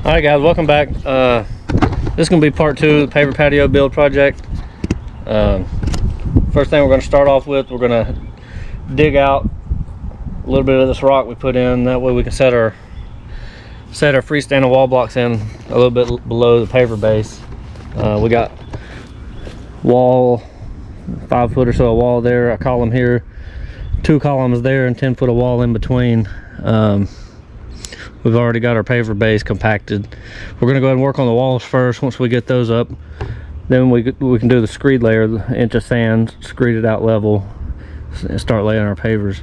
Alright guys, welcome back. This is going to be part 2 of the Paver Patio build project. First thing we're going to start off with, we're going to dig out a little bit of this rock we put in. That way we can set our freestanding wall blocks in a little bit below the paver base. We got wall, 5 foot or so of wall there, a column here, 2 columns there, and 10 foot of wall in between. We've already got our paver base compacted. We're going to go ahead and work on the walls first. Once we get those up, then we can do the screed layer, the inch of sand, screed it out level, and start laying our pavers.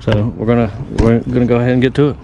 So we're gonna go ahead and get to it.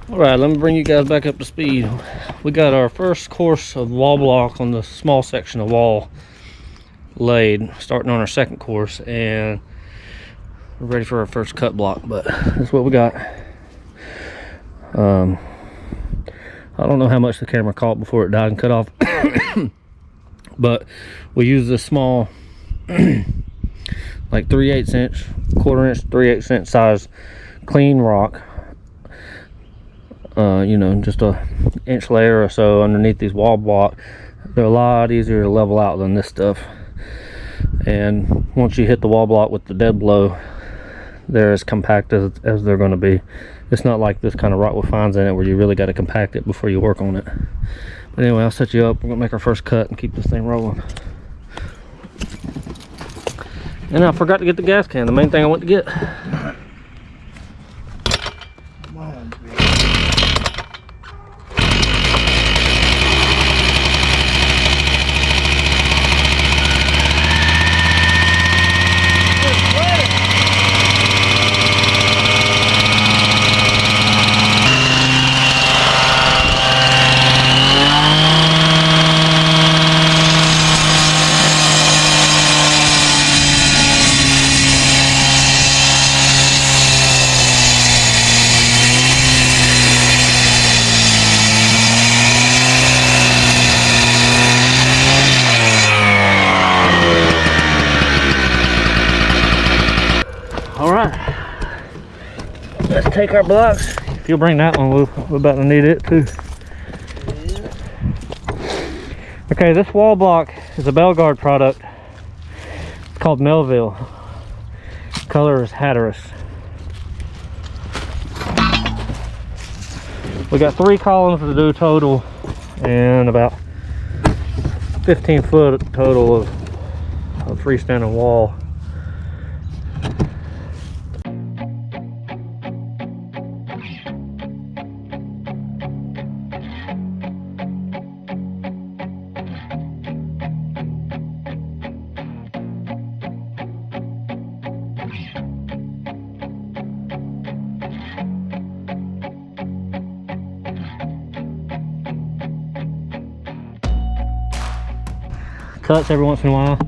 Alright, let me bring you guys back up to speed. We got our first course of wall block on the small section of wall laid, starting on our second course, and we're ready for our first cut block, but that's what we got. I don't know how much the camera caught before it died and cut off, but we use this small like 3/8 inch, quarter inch, 3/8 inch size clean rock. You know, just a inch layer or so underneath these wall blocks. They're a lot easier to level out than this stuff. And once you hit the wall block with the dead blow, they're as compact as they're going to be. It's not like this kind of rock with fines in it where you really got to compact it before you work on it. But anyway, I'll set you up. We're going to make our first cut and keep this thing rolling. And I forgot to get the gas can, the main thing I went to get. Let's take our blocks. If you'll bring that one, we're about to need it too. Okay, this wall block is a Belgard product. It's called Melville. Color is Hatteras. We got 3 columns to do total, and about 15 foot total of freestanding wall. cuts every once in a while.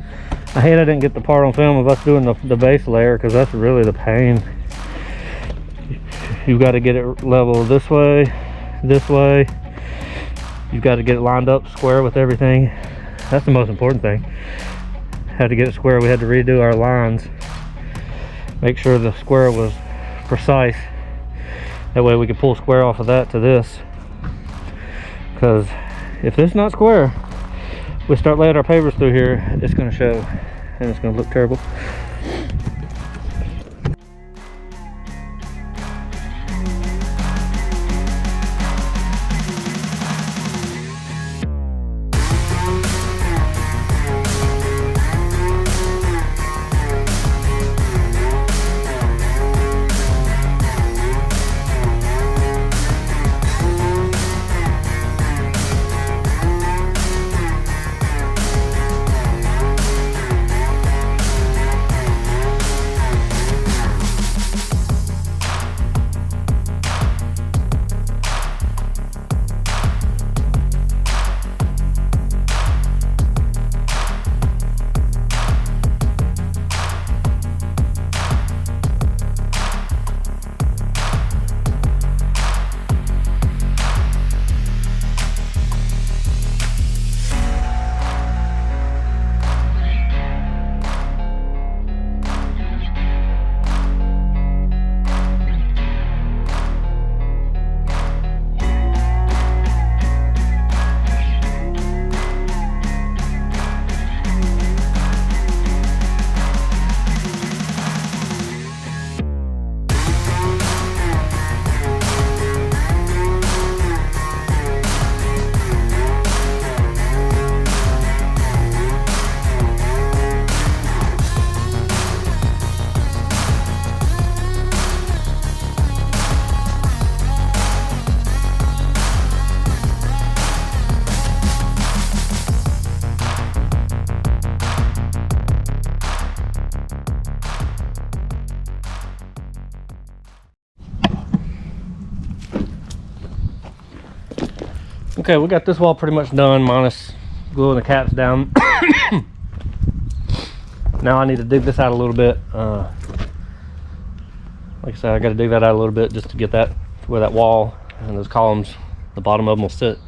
I hate I didn't get the part on film of us doing the base layer, because that's really the pain. You've got to get it level this way. You've got to get it lined up square with everything. That's the most important thing. Had to get it square. We had to redo our lines, make sure the square was precise. That way we could pull square off of that to this, because if this is not square, we start laying our pavers through here, it's going to show and it's going to look terrible. Okay, we got this wall pretty much done, minus gluing the caps down. Now I need to dig this out a little bit. Like I said, I got to dig that out a little bit just to get that to where that wall and those columns, the bottom of them will sit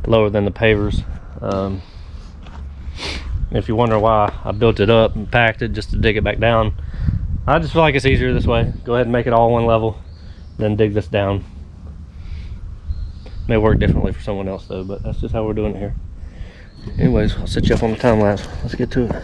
lower than the pavers. If you wonder why I built it up and packed it just to dig it back down, I just feel like it's easier this way. Go ahead and make it all one level, then dig this down. May work differently for someone else though, but that's just how we're doing it here. Anyways, I'll set you up on the time lapse. Let's get to it.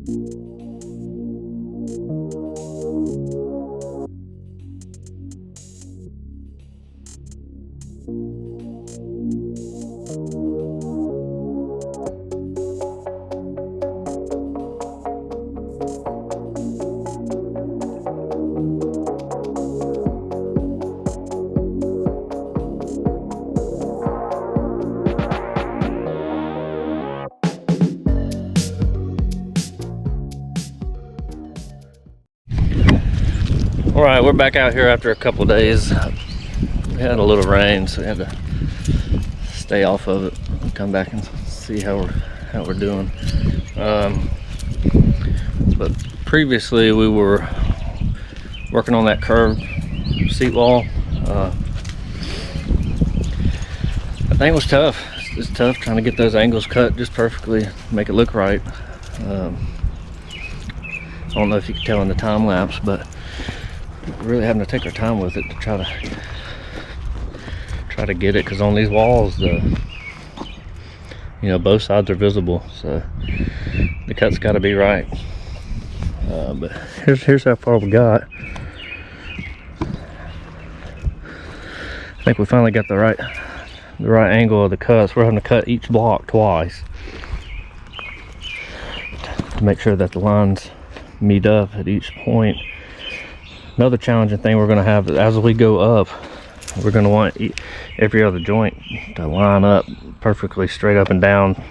All right, we're back out here after a couple of days. We had a little rain, so we had to stay off of it and come back and see how we're doing. But previously we were working on that curved seat wall. I think it was tough. It's tough trying to get those angles cut just perfectly, make it look right. I don't know if you can tell in the time lapse, but really having to take our time with it to try to get it, because on these walls both sides are visible, so the cut's got to be right. But here's how far we got. I think we finally got the right angle of the cuts. We're having to cut each block twice to make sure that the lines meet up at each point. Another challenging thing we're going to have is as we go up, we're going to want every other joint to line up perfectly straight up and down.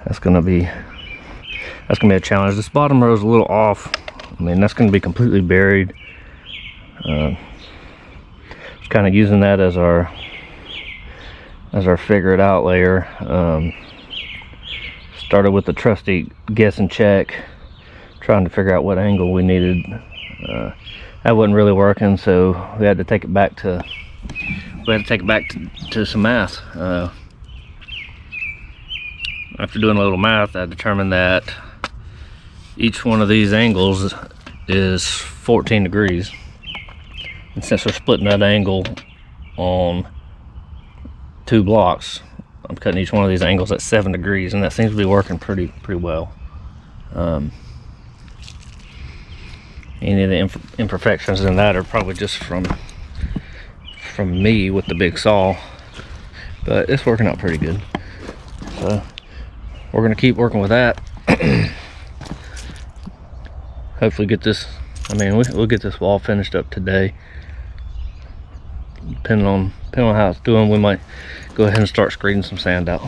That's going to be a challenge. This bottom row is a little off. I mean, that's going to be completely buried. Just kind of using that as our figure it out layer. Started with the trusty guess and check, trying to figure out what angle we needed. That wasn't really working, so we had to take it back to some math. After doing a little math, I determined that each one of these angles is 14 degrees, and since we're splitting that angle on 2 blocks, I'm cutting each one of these angles at 7 degrees, and that seems to be working pretty well. Any of the imperfections in that are probably just from me with the big saw, but it's working out pretty good. So we're gonna keep working with that. Hopefully get this, we'll get this wall finished up today. Depending on how it's doing, we might go ahead and start screeding some sand out.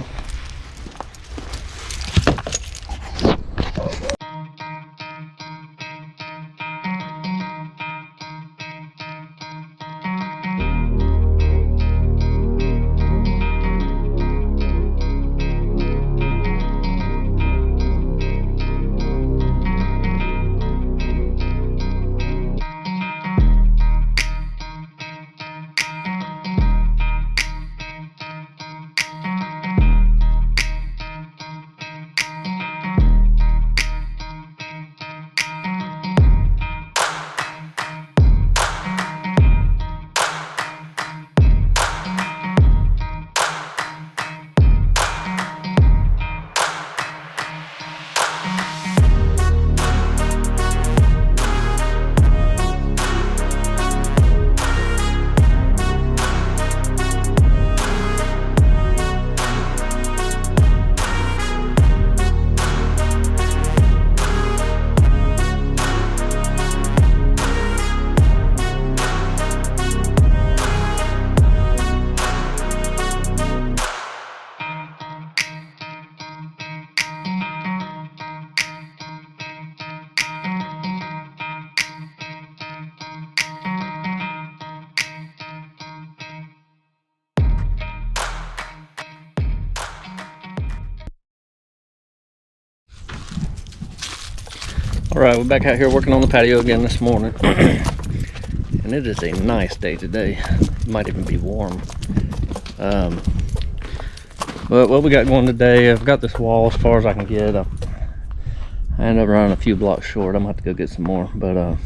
Alright, we're back out here working on the patio again this morning. And it is a nice day today. It might even be warm. But what we got going today, I've got this wall as far as I can get. I ended up running a few blocks short. I'm gonna have to go get some more. But I'm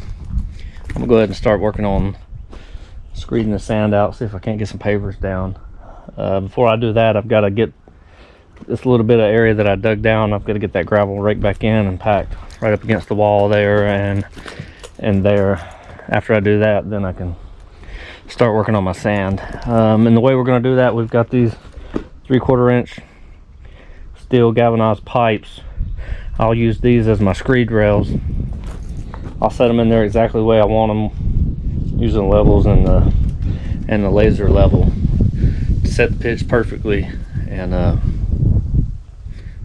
gonna go ahead and start working on screeding the sand out, see if I can't get some pavers down. Before I do that, I've got to get this little bit of area that I dug down, I've got to get that gravel raked back in and packed right up against the wall there and there. After I do that, then I can start working on my sand. And the way we're going to do that, we've got these 3/4 inch steel galvanized pipes. I'll use these as my screed rails. I'll set them in there exactly the way I want them, using levels and the laser level to set the pitch perfectly. And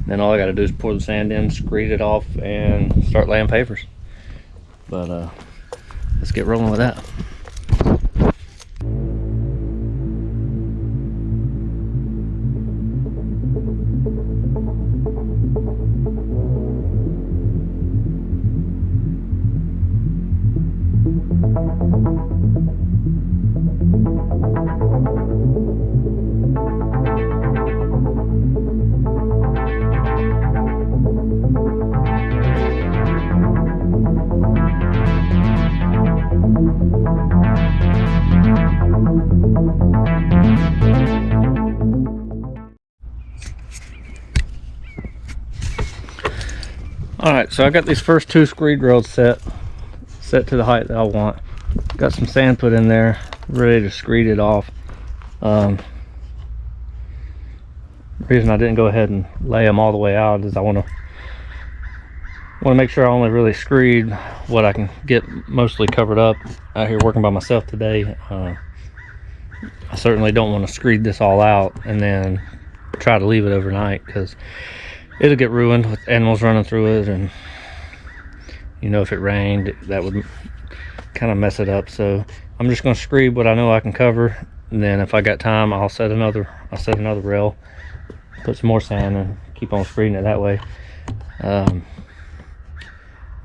then all I got to do is pour the sand in, screed it off, and start laying pavers. But let's get rolling with that. Alright, so I got these first 2 screed rails set to the height that I want. Got some sand put in there, ready to screed it off. The reason I didn't go ahead and lay them all the way out is I want to make sure I only really screed what I can get mostly covered up out here working by myself today. I certainly don't want to screed this all out and then try to leave it overnight, because it'll get ruined with animals running through it, and you know, if it rained, that would kind of mess it up. So I'm just going to screed what I know I can cover, and then if I got time, I'll set another rail, put some more sand, and keep on screeding it that way. So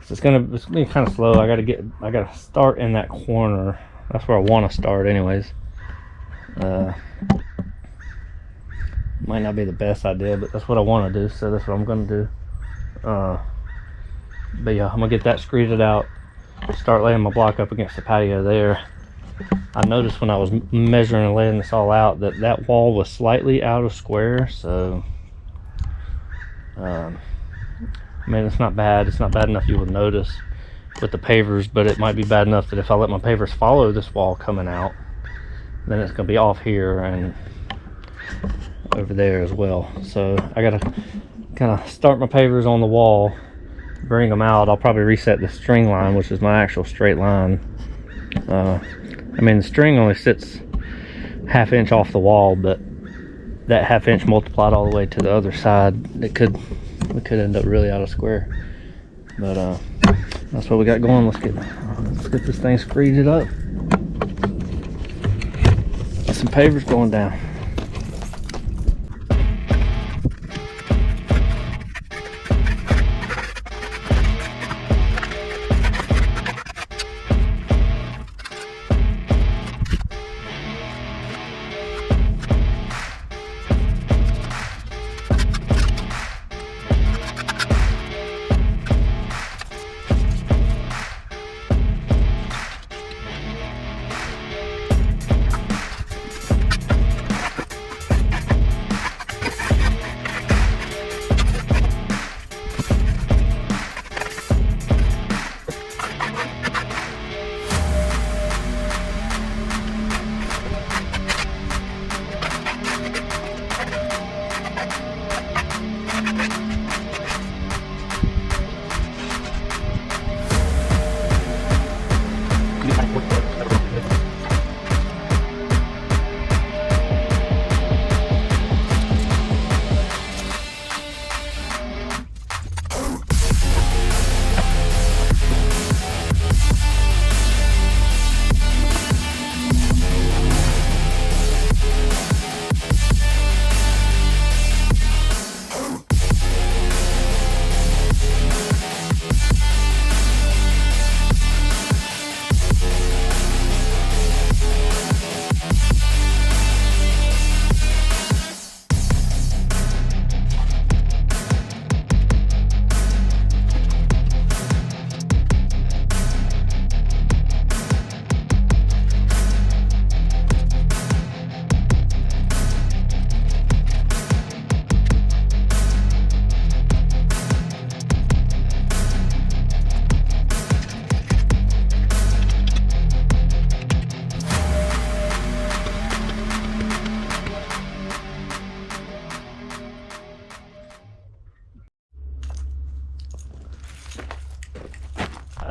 it's gonna be kind of slow. I gotta start in that corner. That's where I want to start anyways. Might not be the best idea, but that's what I want to do, so that's what I'm going to do. But yeah, I'm going to get that screeded out, start laying my block up against the patio there. I noticed when I was measuring and laying this all out that wall was slightly out of square, so I mean, it's not bad. It's not bad enough you would notice with the pavers, but it might be bad enough that if I let my pavers follow this wall coming out, then it's going to be off here and over there as well. So I gotta kind of start my pavers on the wall, bring them out. I'll probably reset the string line, which is my actual straight line. I mean, the string only sits 1/2 inch off the wall, but that 1/2 inch multiplied all the way to the other side, it could end up really out of square. But that's what we got going. Let's get this thing screeded up. Got some pavers going down.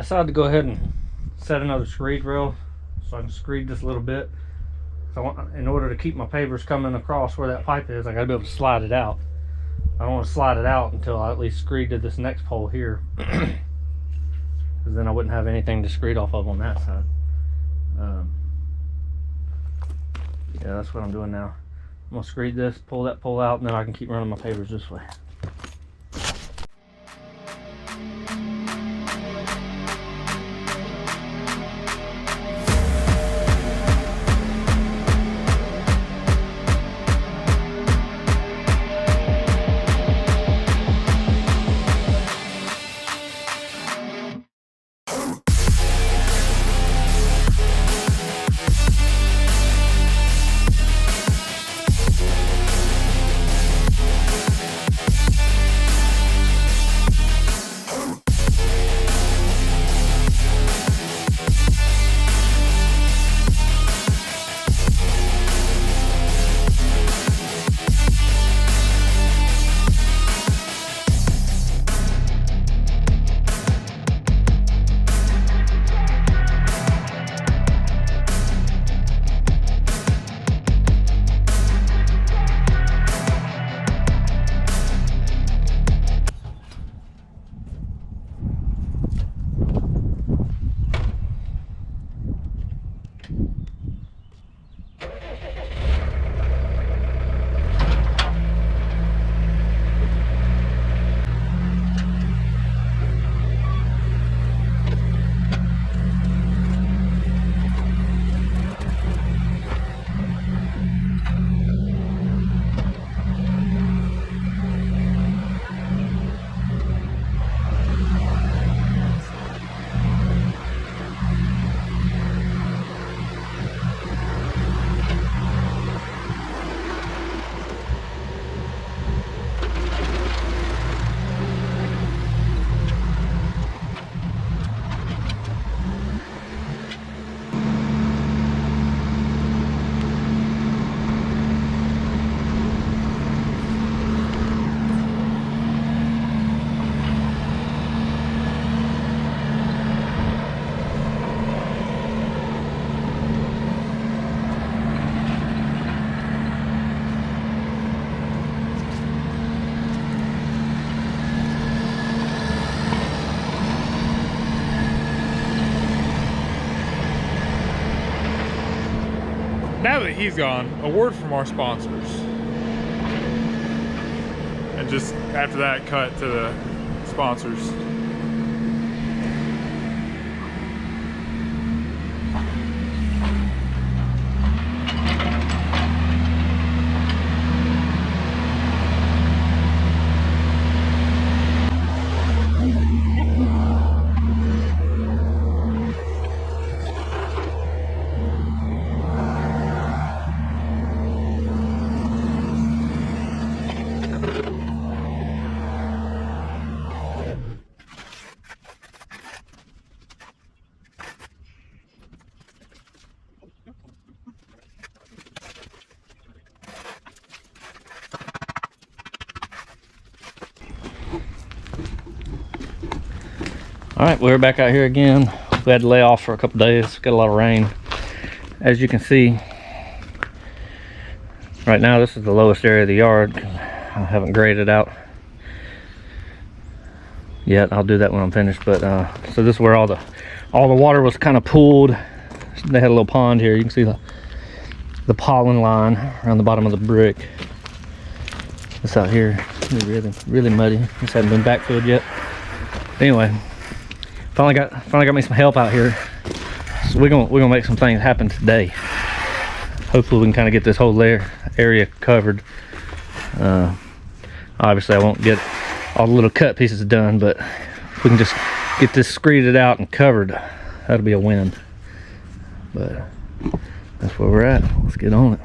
decided to go ahead and set another screed rail so I can screed this a little bit. So in order to keep my pavers coming across where that pipe is, I gotta be able to slide it out. I don't want to slide it out until I at least screeded this next pole here, because then I wouldn't have anything to screed off of on that side. Yeah, that's what I'm doing now. I'm gonna screed this, pull that pole out, and then I can keep running my pavers this way. Now that he's gone, a word from our sponsors. And just after that, cut to the sponsors. All right, we're back out here again. We had to lay off for a couple days. Got a lot of rain. As you can see, right now this is the lowest area of the yard. I haven't graded out yet. I'll do that when I'm finished. But so this is where all the water was kind of pooled. They had a little pond here. You can see the pollen line around the bottom of the brick. This out here is really muddy. This hasn't been backfilled yet. Anyway, finally got me some help out here. So we're gonna make some things happen today. Hopefully we can kind of get this whole area covered. Obviously I won't get all the little cut pieces done, but if we can just get this screeded out and covered, that'll be a win. But that's where we're at. Let's get on it.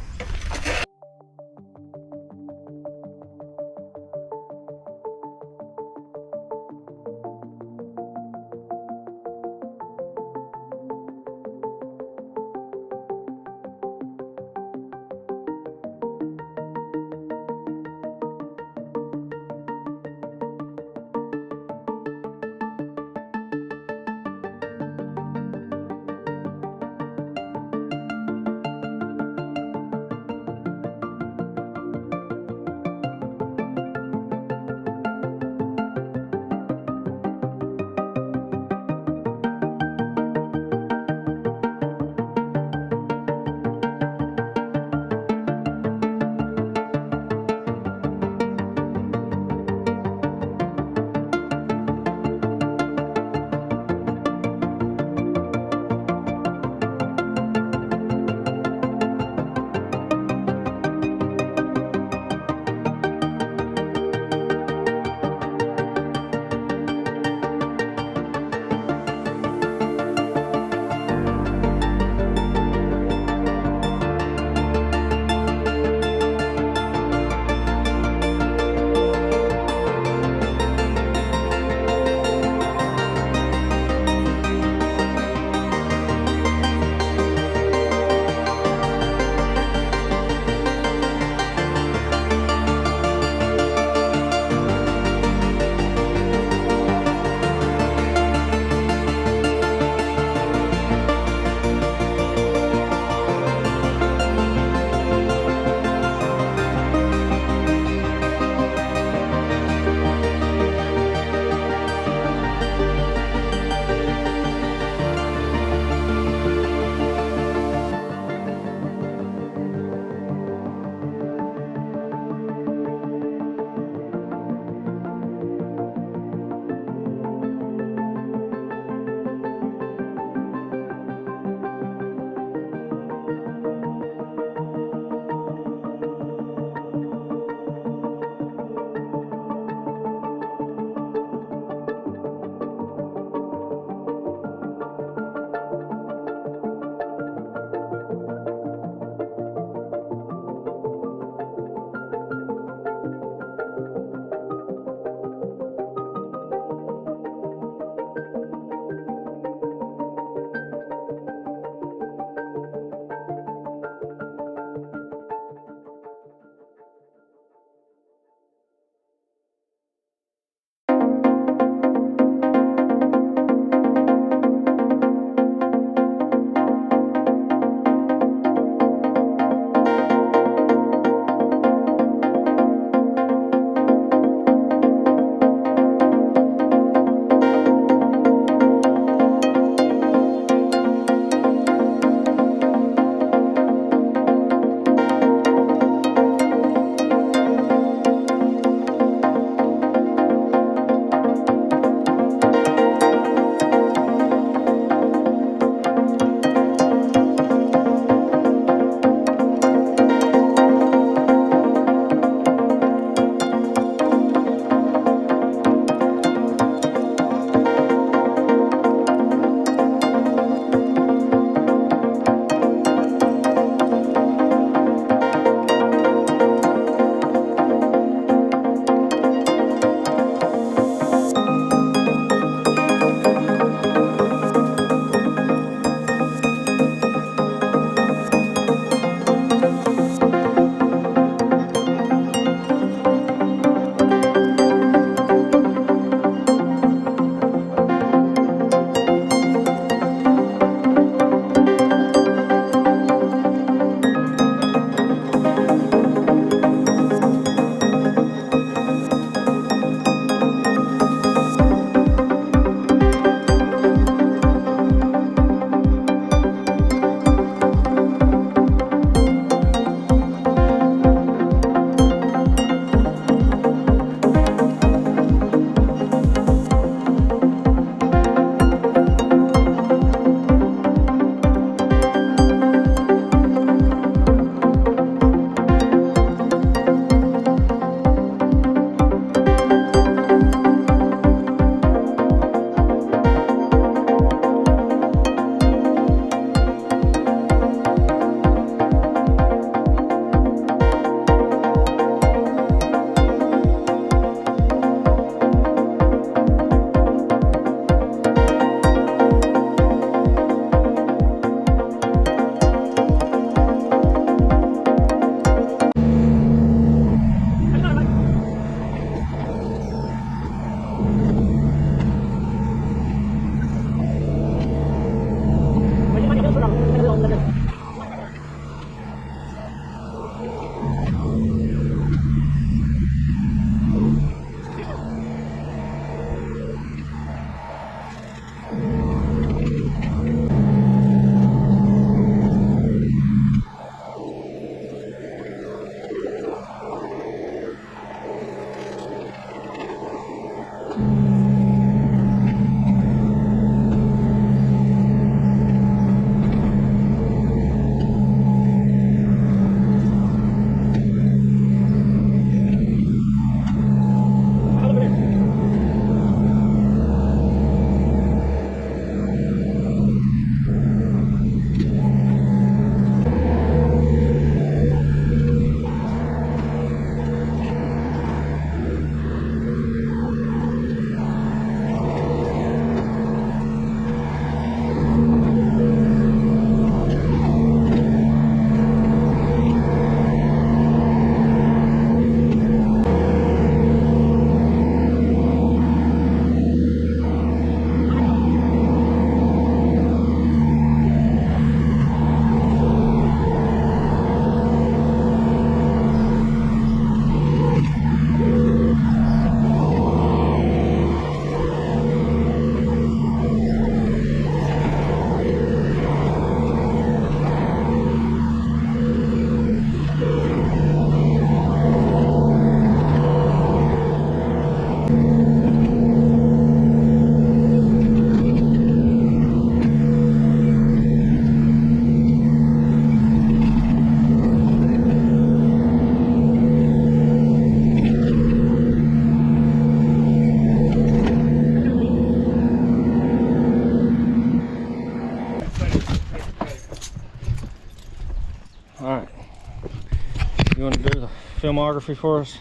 filmography for us?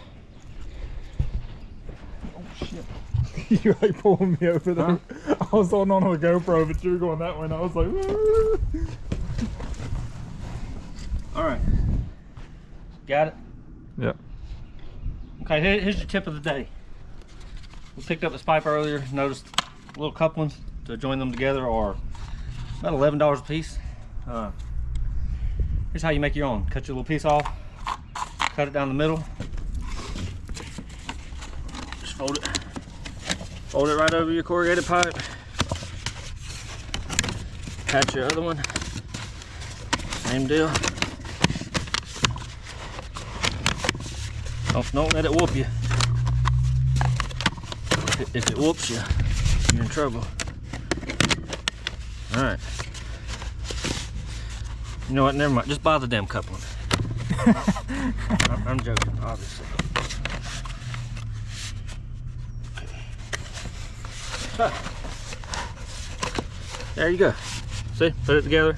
Oh shit. You're like pulling me over there. Huh? I was holding on to a GoPro, but you were going that way, and I was like, Alright. Got it? yeah. Okay, here's your tip of the day. We picked up this pipe earlier, noticed little couplings to join them together are about $11 a piece. Here's how you make your own. Cut your little piece off, cut it down the middle. Just fold it right over your corrugated pipe. Catch your other one, same deal. Don't let it whoop you. If it whoops you, you're in trouble. Alright. You know what, never mind. Just buy the damn coupling. I'm joking, obviously. There you go. See, put it together.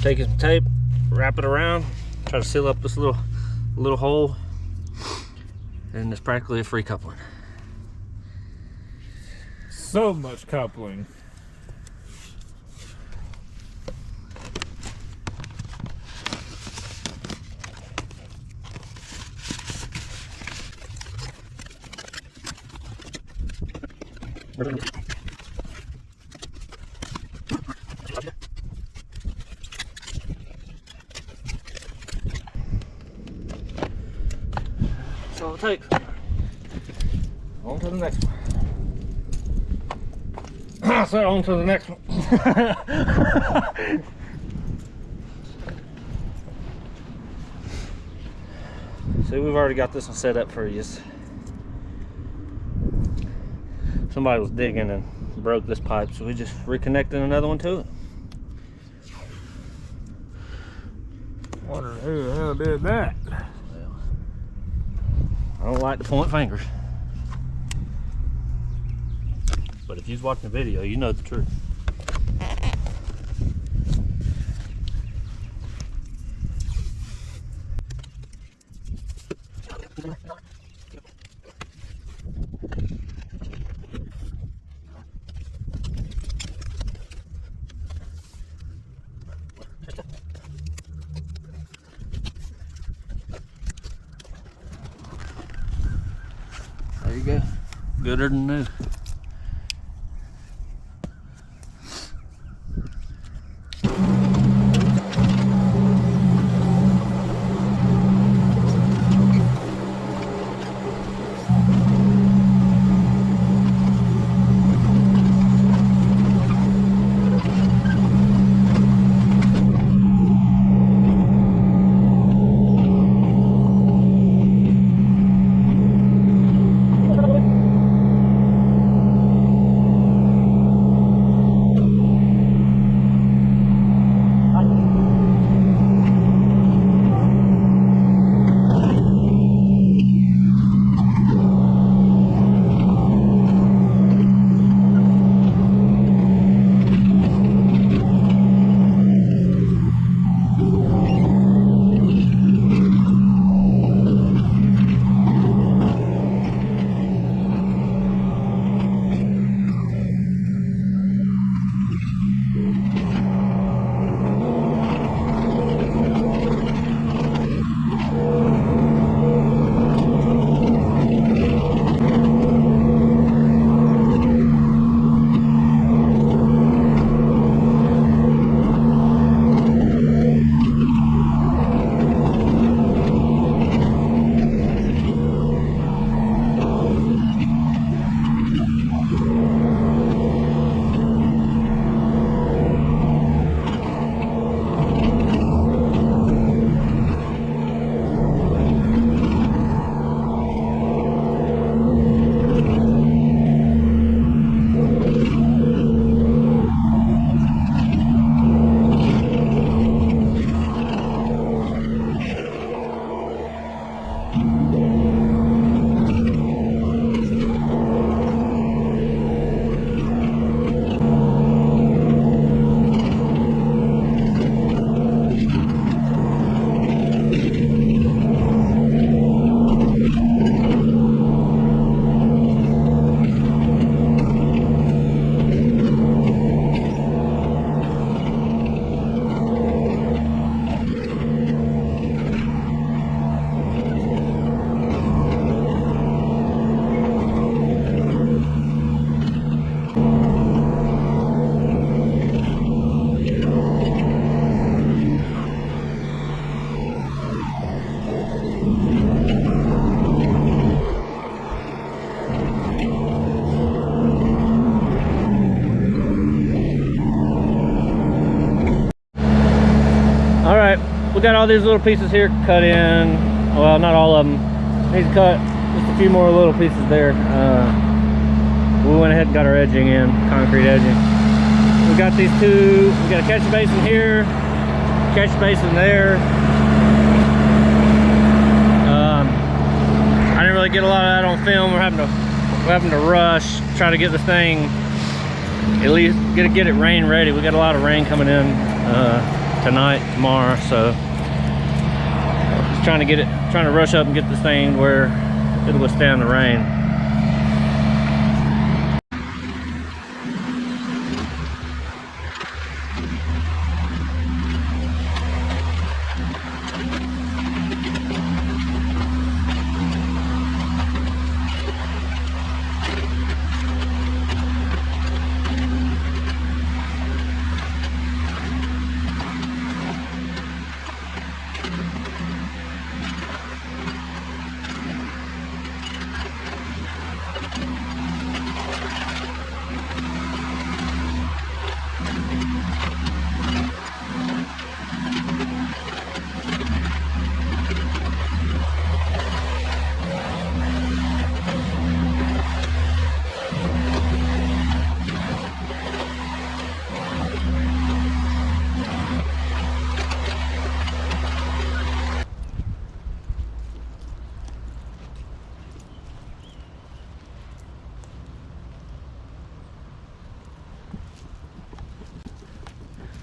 Take some tape, wrap it around, try to seal up this little hole, and it's practically a free coupling. So much coupling. That's all it takes. On to the next one. So on to the next one. See, we've already got this one set up for you. Somebody was digging and broke this pipe, so we just reconnected another one to it. Wonder who the hell did that? Well, I don't like to point fingers, but if you're watching the video, you know the truth. There you go. Gooder than new. we got all these little pieces here cut in. Well, not all of them. Need to cut just a few more little pieces there. We went ahead and got our edging in, concrete edging. We got these two. We got a catch basin here, catch basin there. I didn't really get a lot of that on film. We're having to rush, try to get this thing at least get it rain ready. We got a lot of rain coming in tonight, tomorrow, so just trying to rush up and get this thing where it'll withstand the rain.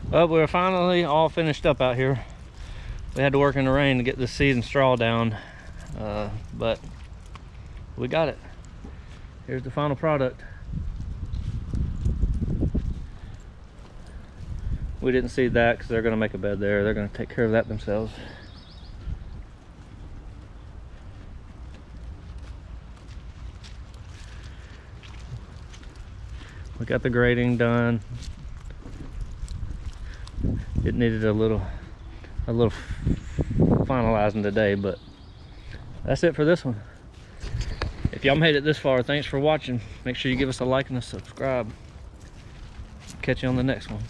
Well, we're finally all finished up out here. We had to work in the rain to get this seed and straw down, but we got it. Here's the final product. We didn't seed that because they're going to make a bed there. They're going to take care of that themselves. We got the grading done. It needed a little finalizing today, but that's it for this one. If y'all made it this far, thanks for watching. Make sure you give us a like and a subscribe. Catch you on the next one.